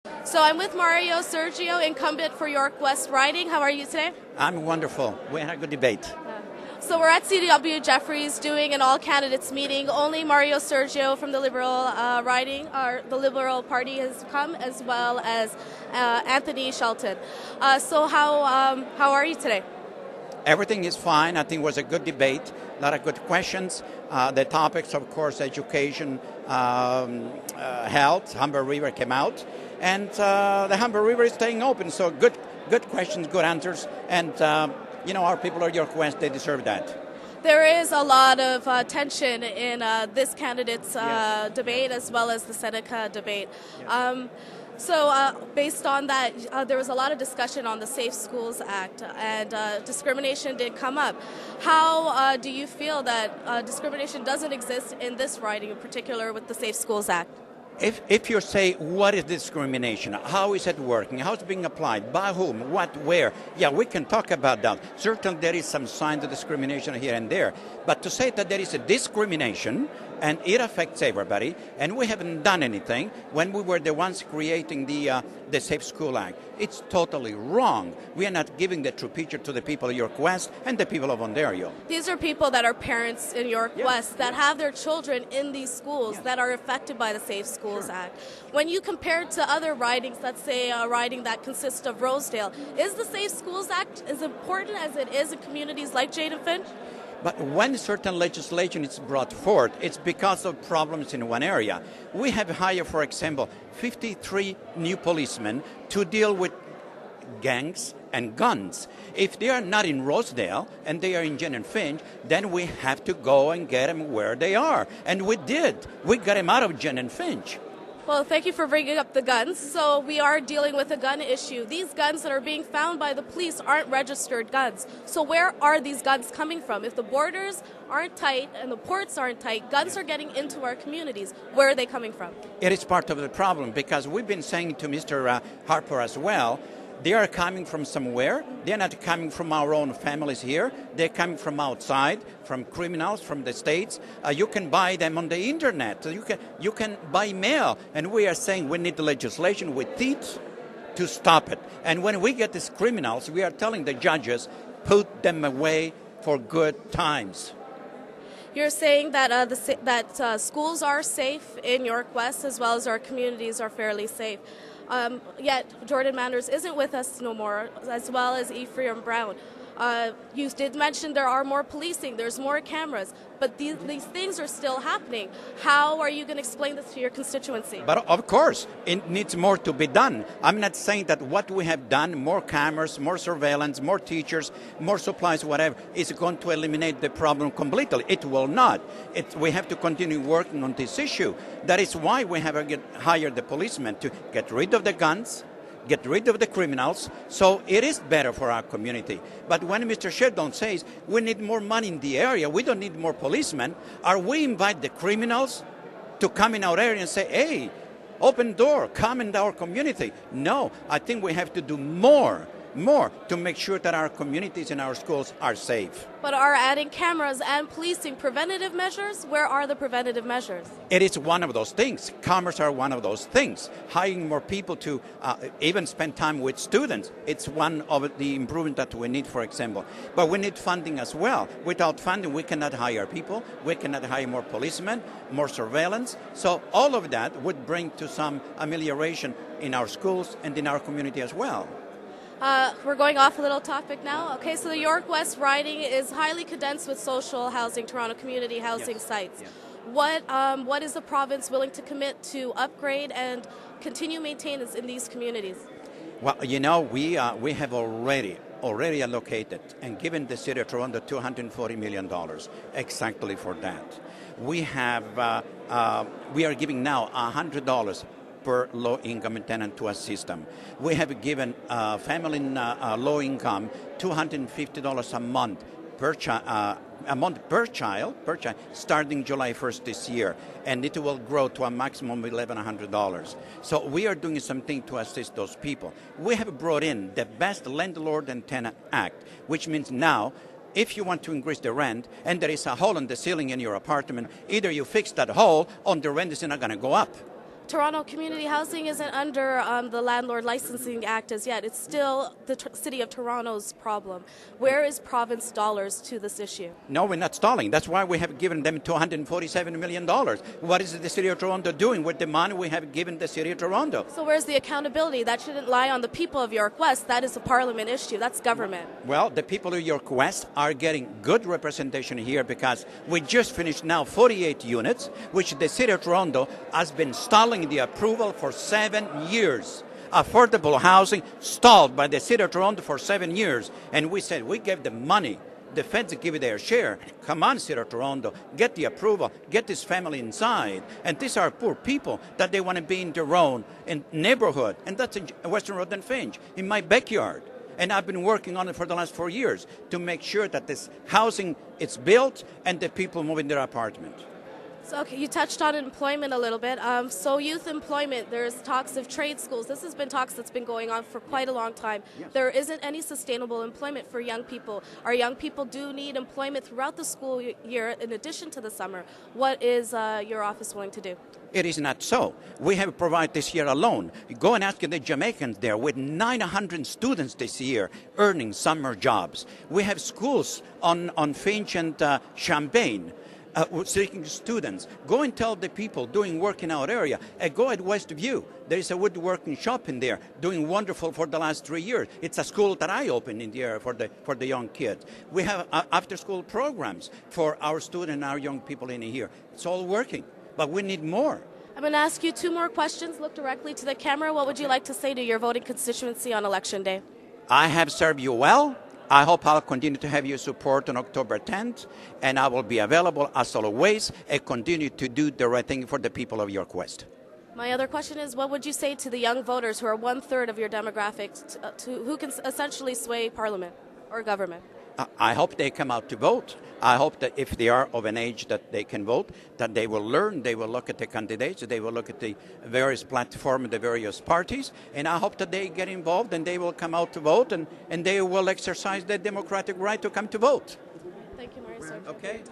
So I'm with Mario Sergio, incumbent for York West riding. How are you today? I'm wonderful. We had a good debate. So we're at CW Jefferys doing an all-candidates meeting. Only Mario Sergio from the Liberal riding, or the Liberal Party, has come, as well as Antoni Shelton. So how are you today? Everything is fine. I think it was a good debate. A lot of good questions. The topics, of course, education, health. Humber River came out. And the Humber River is staying open. So good questions, good answers. And our people of York West, they deserve that. There is a lot of tension in this candidate's debate, as well as the Seneca debate. Yes. So based on that, there was a lot of discussion on the Safe Schools Act, and discrimination did come up. How do you feel that discrimination doesn't exist in this riding, in particular with the Safe Schools Act? If you say, what is discrimination? How is it working? How is it being applied? By whom? What? Where? Yeah, we can talk about that. Certainly there is some signs of discrimination here and there. But to say that there is a discrimination and it affects everybody, and we haven't done anything when we were the ones creating the Safe School Act, it's totally wrong. We are not giving the true picture to the people of York West and the people of Ontario. These are people that are parents in York West that have their children in these schools that are affected by the Safe Schools Act. When you compare it to other ridings, let's say a riding that consists of Rosedale, is the Safe Schools Act as important as it is in communities like Jane-Finch? But when certain legislation is brought forth, it's because of problems in one area. We have hired, for example, 53 new policemen to deal with gangs and guns. If they are not in Rosedale and they are in Jane-Finch, then we have to go and get them where they are. And we did. We got them out of Jane-Finch. Well, thank you for bringing up the guns. So we are dealing with a gun issue. These guns that are being found by the police aren't registered guns. So where are these guns coming from? If the borders aren't tight and the ports aren't tight, guns are getting into our communities. Where are they coming from? It is part of the problem, because we've been saying to Mr. Harper as well, they are coming from somewhere. They're not coming from our own families here. They're coming from outside, from criminals, from the States. You can buy them on the internet. You can buy mail. And we are saying we need the legislation with teeth to stop it. And when we get these criminals, we are telling the judges, put them away for good times. You're saying that schools are safe in York West, as well as our communities are fairly safe. Yet Jordan Manders isn't with us no more, as well as Ephraim Brown. You did mention there are more policing, there's more cameras, but these things are still happening. How are you going to explain this to your constituency? But of course, it needs more to be done. I'm not saying that what we have done, more cameras, more surveillance, more teachers, more supplies, whatever, is going to eliminate the problem completely. It will not. We have to continue working on this issue. That is why we have hired the policemen to get rid of the guns, get rid of the criminals, so it is better for our community. But when Mr. Shelton says we need more money in the area, we don't need more policemen, are we invite the criminals to come in our area and say, hey, open door, come in our community? No, I think we have to do more to make sure that our communities and our schools are safe. But are adding cameras and policing preventative measures? Where are the preventative measures? It is one of those things. Cameras are one of those things. Hiring more people to even spend time with students, it's one of the improvements that we need, for example. But we need funding as well. Without funding, we cannot hire people. We cannot hire more policemen, more surveillance. So all of that would bring to some amelioration in our schools and in our community as well. We're going off a little topic now. Okay, so the York West riding is highly condensed with social housing, Toronto community housing sites. Yes. What is the province willing to commit to upgrade and continue maintenance in these communities? Well, we have already allocated and given the city of Toronto $240 million exactly for that. We are giving now $100 per low-income tenant to assist them. We have given family in low income $250 a month per child, starting July 1st this year, and it will grow to a maximum of $1,100. So we are doing something to assist those people. We have brought in the best Landlord and Tenant Act, which means now, if you want to increase the rent and there is a hole in the ceiling in your apartment, either you fix that hole or the rent is not going to go up. Toronto Community Housing isn't under the Landlord Licensing Act as yet. It's still the City of Toronto's problem. Where is province dollars to this issue? No, we're not stalling. That's why we have given them $247 million. What is the City of Toronto doing with the money we have given the City of Toronto? So where's the accountability? That shouldn't lie on the people of York West. That is a parliament issue. That's government. Well, the people of York West are getting good representation here because we just finished now 48 units, which the City of Toronto has been stalling the approval for 7 years. Affordable housing stalled by the City of Toronto for 7 years. And we said, we gave them money. The feds give their share. Come on, City of Toronto, get the approval, get this family inside. And these are poor people that they want to be in their own neighborhood. And that's in Western Road and Finch, in my backyard. And I've been working on it for the last 4 years to make sure that this housing is built and the people move in their apartment. So, okay, you touched on employment a little bit. So youth employment, there's talks of trade schools. This has been talks that's been going on for quite a long time. Yes. There isn't any sustainable employment for young people. Our young people do need employment throughout the school year in addition to the summer. What is your office willing to do? It is not so. We have provided this year alone. Go and ask the Jamaicans there with 900 students this year earning summer jobs. We have schools on Finch and Champaign. Seeking students. Go and tell the people doing work in our area. Go at Westview. There is a woodworking shop in there doing wonderful for the last 3 years. It's a school that I opened in the area for the young kids. We have after-school programs for our students and our young people in here. It's all working, but we need more. I'm going to ask you 2 more questions. Look directly to the camera. What would you like to say to your voting constituency on Election Day? I have served you well. I hope I'll continue to have your support on October 10th, and I will be available as always and continue to do the right thing for the people of York West. My other question is, what would you say to the young voters who are 1/3 of your demographic, who can essentially sway Parliament or government? I hope they come out to vote. I hope that if they are of an age that they can vote, that they will learn, they will look at the candidates, they will look at the various platforms, the various parties, and I hope that they get involved and they will come out to vote and they will exercise their democratic right to come to vote. Thank you, Mario. Okay.